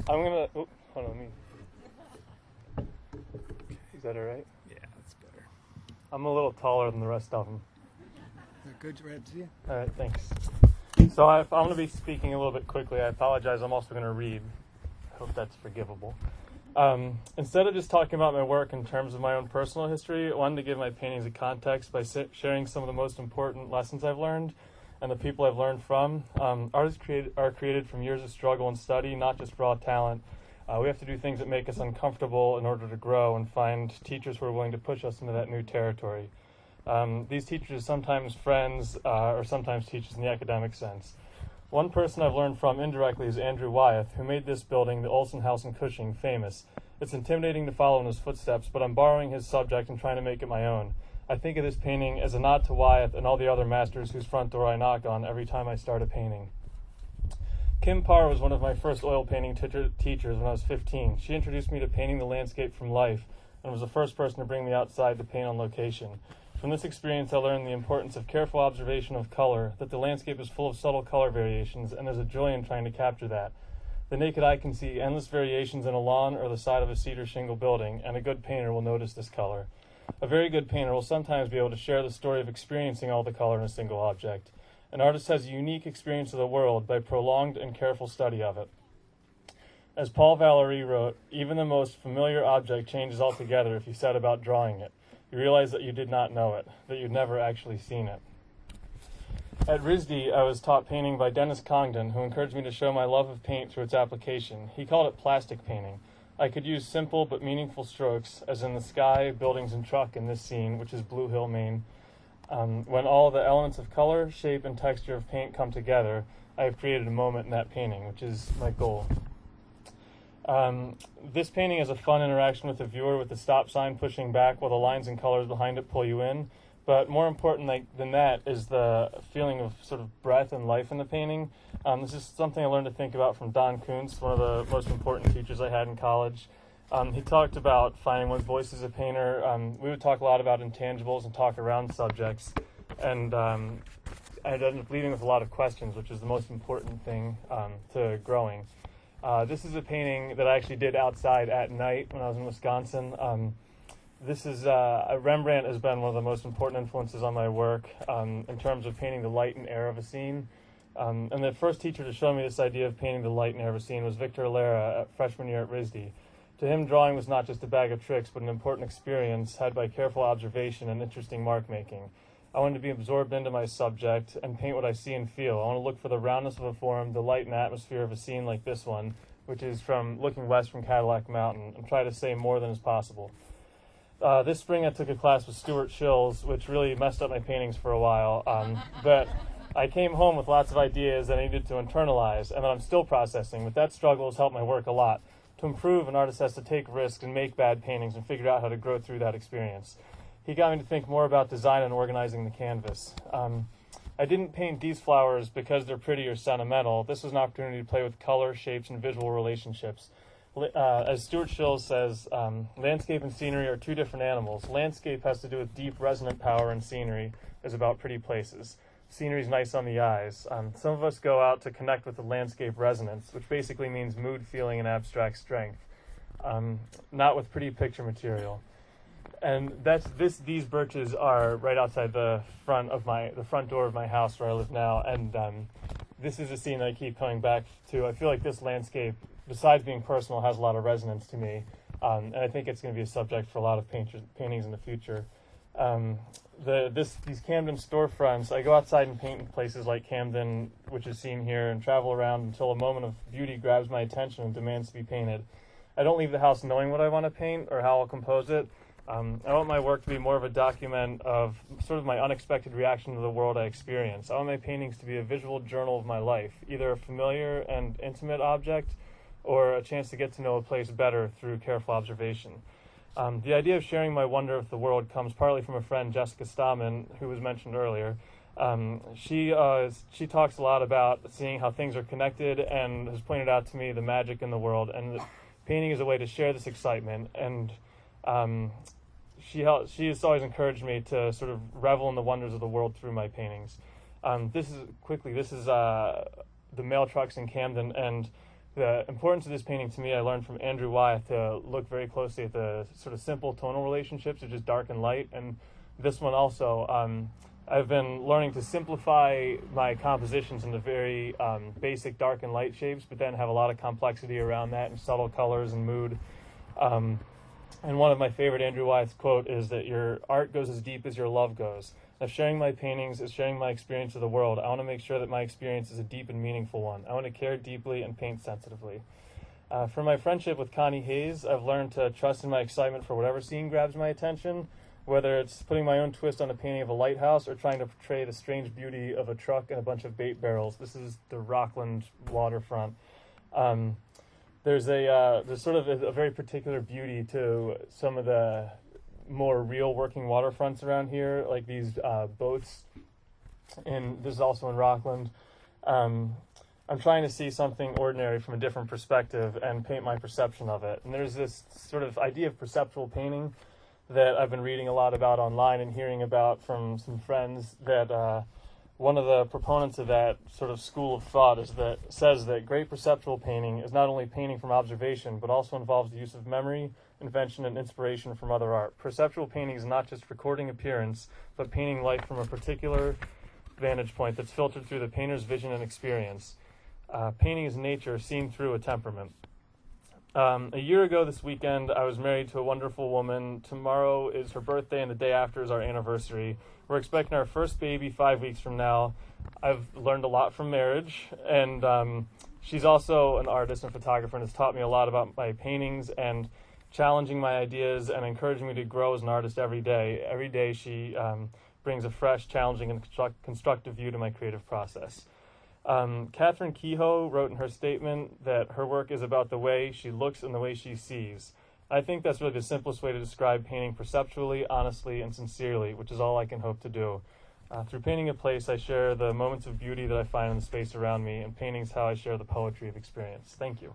I'm gonna. Oh, hold on, Is that all right? Yeah, that's better. I'm a little taller than the rest of them. Is that good, Red? See you? All right, thanks. So I'm going to be speaking a little bit quickly. I apologize. I'm also going to read. I hope that's forgivable. Instead of just talking about my work in terms of my own personal history, I wanted to give my paintings a context by sharing some of the most important lessons I've learned and the people I've learned from. Artists are created from years of struggle and study, not just raw talent. We have to do things that make us uncomfortable in order to grow and find teachers who are willing to push us into that new territory. These teachers are sometimes friends or sometimes teachers in the academic sense. One person I've learned from indirectly is Andrew Wyeth, who made this building, the Olsen House in Cushing, famous. It's intimidating to follow in his footsteps, but I'm borrowing his subject and trying to make it my own. I think of this painting as a nod to Wyeth and all the other masters whose front door I knock on every time I start a painting. Kim Parr was one of my first oil painting teachers when I was 15. She introduced me to painting the landscape from life and was the first person to bring me outside to paint on location. From this experience, I learned the importance of careful observation of color, that the landscape is full of subtle color variations, and there's a joy in trying to capture that. The naked eye can see endless variations in a lawn or the side of a cedar shingle building, and a good painter will notice this color. A very good painter will sometimes be able to share the story of experiencing all the color in a single object. An artist has a unique experience of the world by prolonged and careful study of it. As Paul Valéry wrote, even the most familiar object changes altogether if you set about drawing it. You realize that you did not know it, that you'd never actually seen it. At RISD, I was taught painting by Dennis Camden, who encouraged me to show my love of paint through its application. He called it plastic painting. I could use simple but meaningful strokes, as in the sky, buildings, and truck in this scene, which is Blue Hill, Maine. When all the elements of color, shape, and texture of paint come together, I have created a moment in that painting, which is my goal. This painting is a fun interaction with the viewer, with the stop sign pushing back while the lines and colors behind it pull you in. But more important than that is the feeling of sort of breath and life in the painting. This is something I learned to think about from Don Kuntz, one of the most important teachers I had in college. He talked about finding one's voice as a painter. We would talk a lot about intangibles and talk around subjects. And I ended up leaving with a lot of questions, which is the most important thing to growing. This is a painting that I actually did outside at night when I was in Wisconsin. This is Rembrandt has been one of the most important influences on my work in terms of painting the light and air of a scene. And the first teacher to show me this idea of painting the light and air of a scene was Victor Alera, freshman year at RISD. To him, drawing was not just a bag of tricks, but an important experience had by careful observation and interesting mark making. I wanted to be absorbed into my subject and paint what I see and feel. I want to look for the roundness of a form, the light and atmosphere of a scene like this one, which is from looking west from Cadillac Mountain, and try to say more than is possible. This spring I took a class with Stuart Shills, which really messed up my paintings for a while, but I came home with lots of ideas that I needed to internalize, and that I'm still processing, but that struggle has helped my work a lot. To improve, an artist has to take risks and make bad paintings and figure out how to grow through that experience. He got me to think more about design and organizing the canvas. I didn't paint these flowers because they're pretty or sentimental. This was an opportunity to play with color, shapes, and visual relationships. As Stuart Shills says, landscape and scenery are two different animals. Landscape has to do with deep, resonant power, and scenery is about pretty places. Scenery is nice on the eyes. Some of us go out to connect with the landscape resonance, which basically means mood, feeling, and abstract strength, not with pretty picture material. And these birches are right outside the front door of my house where I live now, and this is a scene I keep coming back to. I feel like this landscape, besides being personal, has a lot of resonance to me, and I think it's going to be a subject for a lot of paintings in the future. These Camden storefronts, I go outside and paint in places like Camden, which is seen here, and travel around until a moment of beauty grabs my attention and demands to be painted. I don't leave the house knowing what I want to paint or how I'll compose it. I want my work to be more of a document of sort of my unexpected reaction to the world I experience. I want my paintings to be a visual journal of my life, either a familiar and intimate object or a chance to get to know a place better through careful observation. The idea of sharing my wonder of the world comes partly from a friend, Jessica Stamen, who was mentioned earlier. She talks a lot about seeing how things are connected and has pointed out to me the magic in the world, and that painting is a way to share this excitement. And she has always encouraged me to sort of revel in the wonders of the world through my paintings. This is the mail trucks in Camden, and the importance of this painting to me, I learned from Andrew Wyeth to look very closely at the sort of simple tonal relationships of just dark and light. And this one also, I've been learning to simplify my compositions into very basic dark and light shapes, but then have a lot of complexity around that and subtle colors and mood. And one of my favorite Andrew Wyeth's quote is that your art goes as deep as your love goes. If sharing my paintings is sharing my experience of the world, I want to make sure that my experience is a deep and meaningful one. I want to care deeply and paint sensitively. For my friendship with Connie Hayes, I've learned to trust in my excitement for whatever scene grabs my attention, whether it's putting my own twist on a painting of a lighthouse or trying to portray the strange beauty of a truck and a bunch of bait barrels. This is the Rockland waterfront. There's sort of a very particular beauty to some of the more real working waterfronts around here, like these boats. And this is also in Rockland. I'm trying to see something ordinary from a different perspective and paint my perception of it. And there's this sort of idea of perceptual painting that I've been reading a lot about online and hearing about from some friends, that one of the proponents of that sort of school of thought says that great perceptual painting is not only painting from observation, but also involves the use of memory, invention, and inspiration from other art. Perceptual painting is not just recording appearance, but painting life from a particular vantage point that's filtered through the painter's vision and experience. Painting is nature seen through a temperament. A year ago this weekend, I was married to a wonderful woman. Tomorrow is her birthday, and the day after is our anniversary. We're expecting our first baby 5 weeks from now. I've learned a lot from marriage, and she's also an artist and photographer and has taught me a lot about my paintings and challenging my ideas and encouraging me to grow as an artist every day. Every day she brings a fresh, challenging, and constructive view to my creative process. Catherine Kehoe wrote in her statement that her work is about the way she looks and the way she sees. I think that's really the simplest way to describe painting perceptually, honestly, and sincerely, which is all I can hope to do. Through painting a place, I share the moments of beauty that I find in the space around me, and painting's how I share the poetry of experience. Thank you.